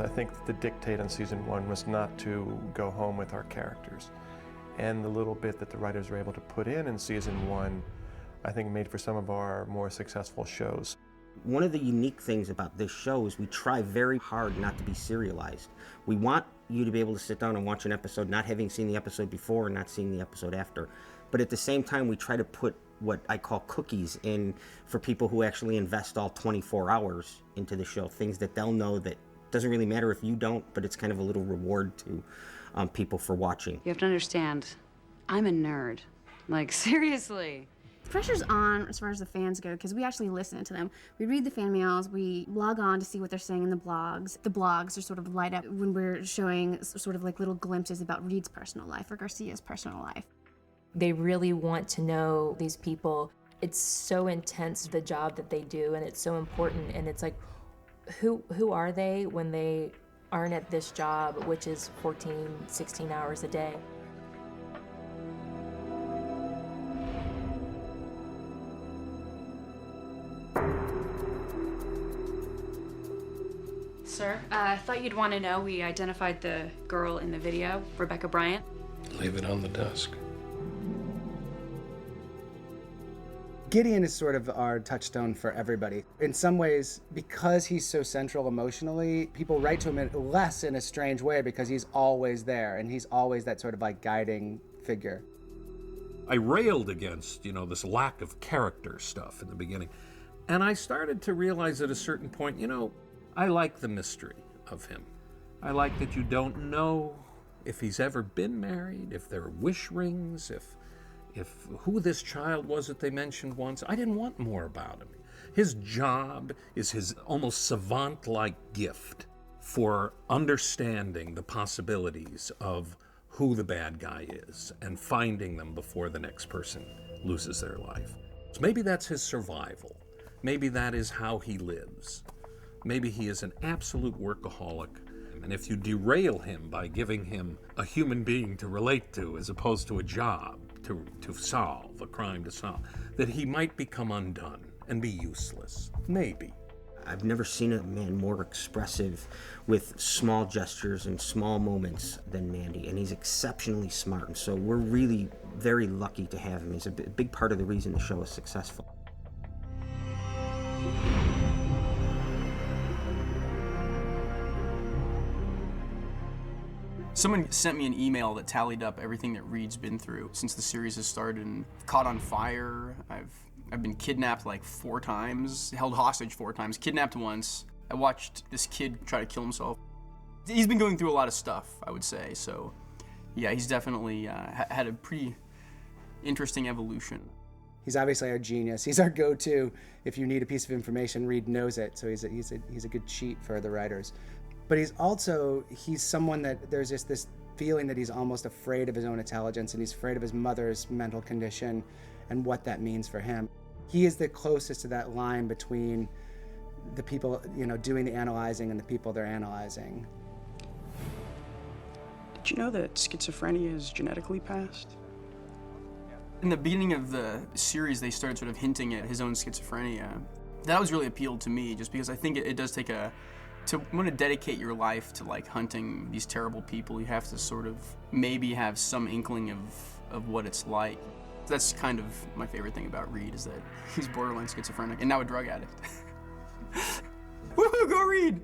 I think the dictate on season 1 was not to go home with our characters. And the little bit that the writers were able to put in season 1, I think made for some of our more successful shows. One of the unique things about this show is we try very hard not to be serialized. We want you to be able to sit down and watch an episode not having seen the episode before and not seeing the episode after. But at the same time, we try to put what I call cookies in for people who actually invest all 24 hours into the show, things that they'll know that doesn't really matter if you don't, but it's kind of a little reward to people for watching. You have to understand, I'm a nerd. Like, seriously. The pressure's on as far as the fans go, because we actually listen to them. We read the fan mails, we log on to see what they're saying in the blogs. The blogs are sort of light up when we're showing sort of like little glimpses about Reed's personal life or Garcia's personal life. They really want to know these people. It's so intense, the job that they do, and it's so important, and it's like, who are they when they aren't at this job, which is 14, 16 hours a day? Sir, I thought you'd want to know we identified the girl in the video, Rebecca Bryant. Leave it on the desk. Gideon is sort of our touchstone for everybody. In some ways, because he's so central emotionally, people write to him less in a strange way because he's always there and he's always that sort of like guiding figure. I railed against, this lack of character stuff in the beginning. And I started to realize at a certain point, I like the mystery of him. I like that you don't know if he's ever been married, if there are wish rings, if who this child was that they mentioned once. I didn't want more about him. His job is his almost savant-like gift for understanding the possibilities of who the bad guy is and finding them before the next person loses their life. So maybe that's his survival. Maybe that is how he lives. Maybe he is an absolute workaholic. And if you derail him by giving him a human being to relate to as opposed to a job to solve, a crime to solve, that he might become undone and be useless. Maybe. I've never seen a man more expressive with small gestures and small moments than Mandy, and he's exceptionally smart, and so we're really very lucky to have him. He's a big part of the reason the show is successful. Someone sent me an email that tallied up everything that Reed's been through since the series has started. And caught on fire. I've been kidnapped like 4 times, held hostage 4 times, kidnapped once. I watched this kid try to kill himself. He's been going through a lot of stuff, I would say. So, yeah, he's definitely had a pretty interesting evolution. He's obviously our genius. He's our go-to. If you need a piece of information, Reed knows it. So he's a good cheat for the writers. But he's someone that there's just this feeling that he's almost afraid of his own intelligence, and he's afraid of his mother's mental condition and what that means for him. He is the closest to that line between the people, doing the analyzing and the people they're analyzing. Did you know that schizophrenia is genetically passed? In the beginning of the series, they started sort of hinting at his own schizophrenia. That was really appealed to me, just because I think it does take to want to dedicate your life to like hunting these terrible people, you have to sort of maybe have some inkling of what it's like. That's kind of my favorite thing about Reed, is that he's borderline schizophrenic and now a drug addict. Woohoo, go Reed!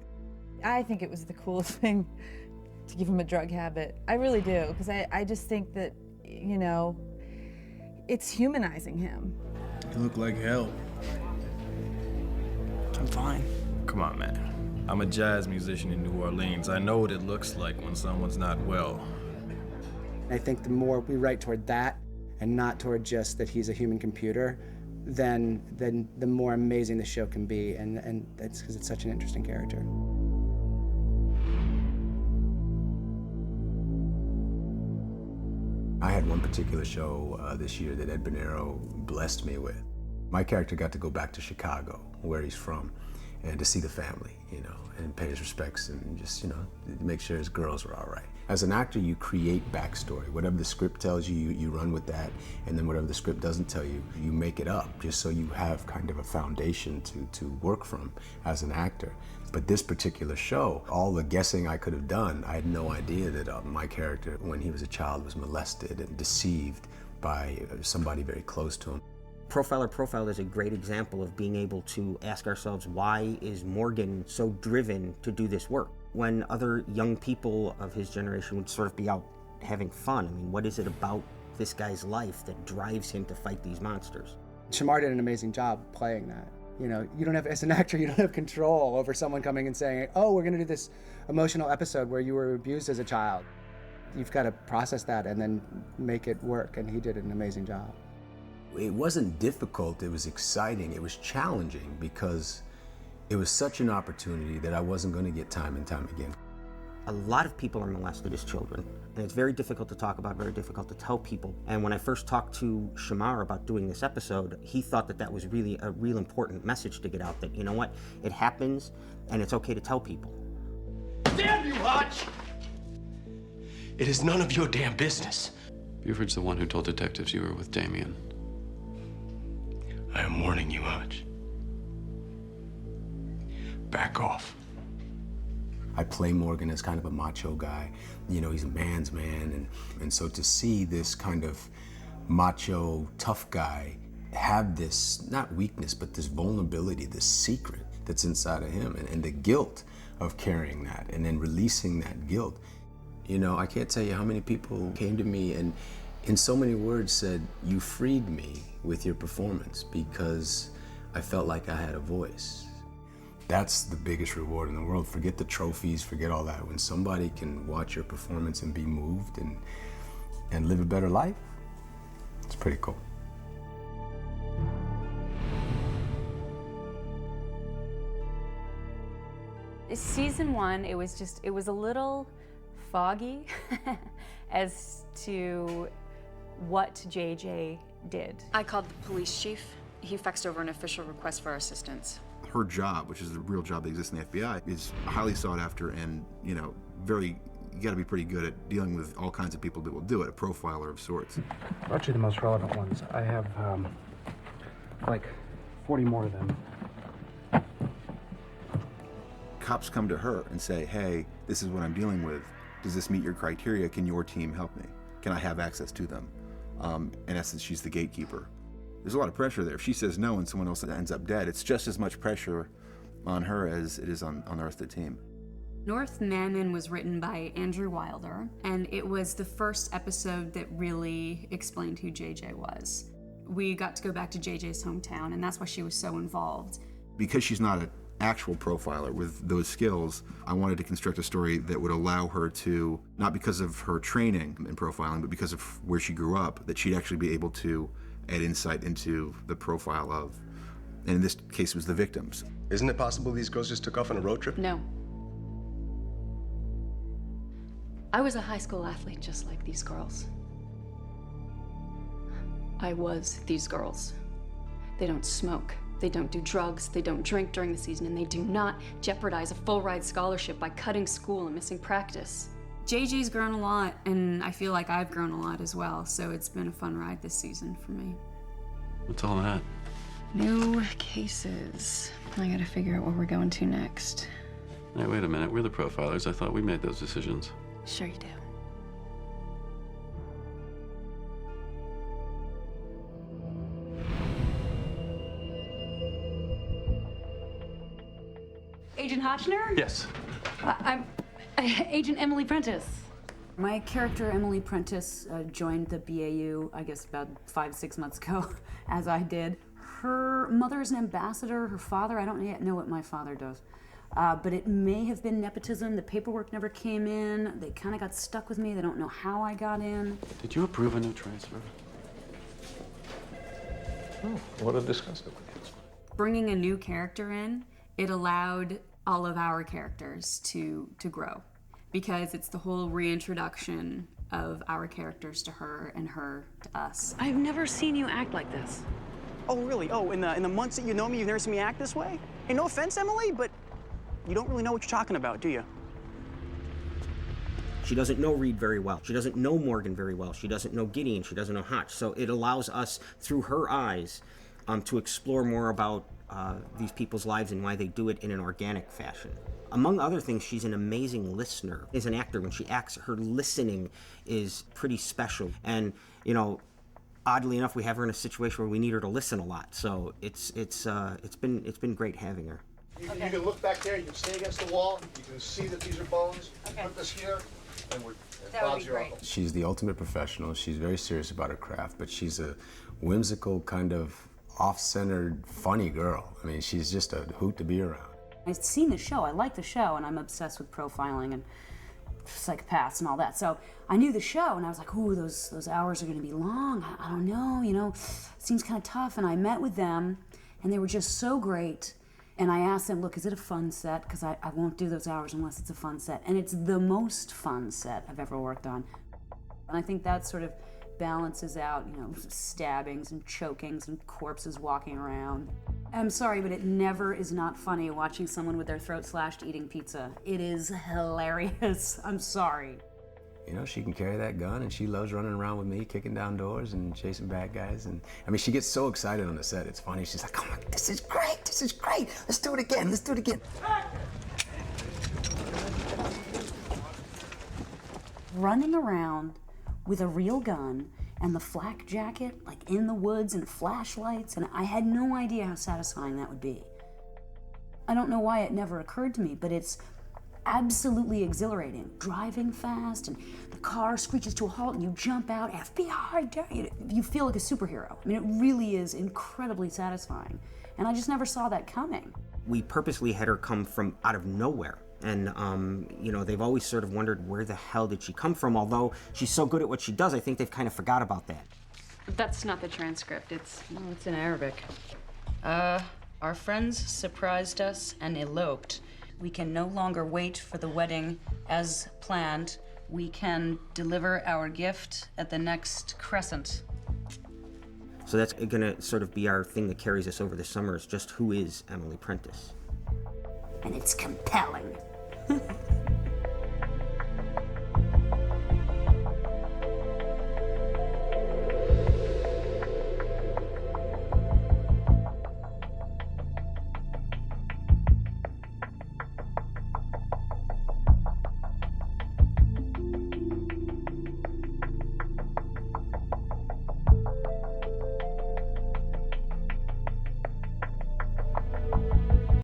I think it was the coolest thing to give him a drug habit. I really do, because I just think that, it's humanizing him. You look like hell. I'm fine. Come on, man. I'm a jazz musician in New Orleans. I know what it looks like when someone's not well. I think the more we write toward that and not toward just that he's a human computer, then the more amazing the show can be, and that's because it's such an interesting character. I had one particular show this year that Ed Bonero blessed me with. My character got to go back to Chicago, where he's from, and to see the family, you know, and pay his respects and just, you know, make sure his girls are all right. As an actor, you create backstory. Whatever the script tells you, you run with that, and then whatever the script doesn't tell you, you make it up, just so you have kind of a foundation to work from as an actor. But this particular show, all the guessing I could have done, I had no idea that my character, when he was a child, was molested and deceived by somebody very close to him. Profiler Profiled is a great example of being able to ask ourselves, why is Morgan so driven to do this work? When other young people of his generation would sort of be out having fun, I mean, what is it about this guy's life that drives him to fight these monsters? Shamar did an amazing job playing that. You know, you don't have, as an actor, you don't have control over someone coming and saying, oh, we're gonna do this emotional episode where you were abused as a child. You've got to process that and then make it work, and he did an amazing job. It wasn't difficult, it was exciting, it was challenging because it was such an opportunity that I wasn't going to get time and time again. A lot of people are molested as children, and it's very difficult to talk about, very difficult to tell people. And when I first talked to Shamar about doing this episode, he thought that that was really a real important message to get out, that, you know what, it happens and it's okay to tell people. Damn you, Hutch! It is none of your damn business. Buford's the one who told detectives you were with Damien. I am warning you, Hutch. Back off. I play Morgan as kind of a macho guy. You know, he's a man's man. And so to see this kind of macho, tough guy have this, not weakness, but this vulnerability, this secret that's inside of him, and the guilt of carrying that, and then releasing that guilt. You know, I can't tell you how many people came to me and in so many words said, you freed me with your performance because I felt like I had a voice. That's the biggest reward in the world. Forget the trophies, forget all that. When somebody can watch your performance and be moved and live a better life, it's pretty cool. Season 1, it was a little foggy as to what JJ did. I called the police chief. He faxed over an official request for our assistance. Her job, which is the real job that exists in the FBI, is highly sought after and, you know, you gotta be pretty good at dealing with all kinds of people that will do it, a profiler of sorts. Actually, the most relevant ones. I have, like 40 more of them. Cops come to her and say, hey, this is what I'm dealing with. Does this meet your criteria? Can your team help me? Can I have access to them? In essence, she's the gatekeeper. There's a lot of pressure there. If she says no and someone else ends up dead, it's just as much pressure on her as it is on the rest of the team. North Mammon was written by Andrew Wilder, and it was the first episode that really explained who JJ was. We got to go back to JJ's hometown, and that's why she was so involved. Because she's not an actual profiler with those skills, I wanted to construct a story that would allow her to, not because of her training in profiling, but because of where she grew up, that she'd actually be able to add insight into the profile of, and in this case, it was the victims. Isn't it possible these girls just took off on a road trip? No. I was a high school athlete just like these girls. I was these girls. They don't smoke, they don't do drugs, they don't drink during the season, and they do not jeopardize a full ride scholarship by cutting school and missing practice. JJ's grown a lot, and I feel like I've grown a lot as well, so it's been a fun ride this season for me. What's all that? New cases. I gotta figure out where we're going to next. Hey, wait a minute. We're the profilers. I thought we made those decisions. Sure you do. Agent Hotchner? Yes. I'm Agent Emily Prentice. My character, Emily Prentice, joined the BAU, I guess, about 5-6 months ago, as I did. Her mother is an ambassador. Her father, I don't yet know what my father does. But it may have been nepotism. The paperwork never came in. They kind of got stuck with me. They don't know how I got in. Did you approve a new transfer? Oh, I would have discussed it with you. Bringing a new character in, it allowed all of our characters to grow, because it's the whole reintroduction of our characters to her and her to us. I've never seen you act like this. Oh, really? Oh, in the months that you know me, you've never seen me act this way? Hey, no offense, Emily, but you don't really know what you're talking about, do you? She doesn't know Reed very well. She doesn't know Morgan very well. She doesn't know Gideon. She doesn't know Hotch. So it allows us, through her eyes, to explore more about these people's lives and why they do it in an organic fashion. Among other things, she's an amazing listener. As an actor, when she acts, her listening is pretty special. And, you know, oddly enough, we have her in a situation where we need her to listen a lot. So it's been great having her. You can look back there, you can stay against the wall, you can see that these are bones. Okay. Put this here, and Bob's your uncle. She's the ultimate professional. She's very serious about her craft, but she's a whimsical, kind of off-centered, funny girl. I mean, she's just a hoot to be around. I've seen the show, I like the show, and I'm obsessed with profiling and psychopaths and all that. So I knew the show, and I was like, ooh, those hours are gonna be long. I don't know, you know, it seems kind of tough. And I met with them, and they were just so great. And I asked them, look, is it a fun set? Because I won't do those hours unless it's a fun set. And it's the most fun set I've ever worked on. And I think that sort of balances out, you know, stabbings and chokings and corpses walking around. I'm sorry, but it never is not funny watching someone with their throat slashed eating pizza. It is hilarious. I'm sorry. You know, she can carry that gun, and she loves running around with me, kicking down doors and chasing bad guys. And I mean, she gets so excited on the set. It's funny. She's like, "Oh my, this is great! This is great! Let's do it again! Let's do it again!" Running around with a real gun and the flak jacket, like in the woods and flashlights, and I had no idea how satisfying that would be. I don't know why it never occurred to me, but it's absolutely exhilarating. Driving fast and the car screeches to a halt and you jump out, FBI, dare you. You feel like a superhero. I mean, it really is incredibly satisfying. And I just never saw that coming. We purposely had her come from out of nowhere. And, you know, they've always sort of wondered where the hell did she come from? Although she's so good at what she does, I think they've kind of forgot about that. That's not the transcript. It's in Arabic. Our friends surprised us and eloped. We can no longer wait for the wedding as planned. We can deliver our gift at the next crescent. So that's gonna sort of be our thing that carries us over the summer, is just who is Emily Prentiss. And it's compelling.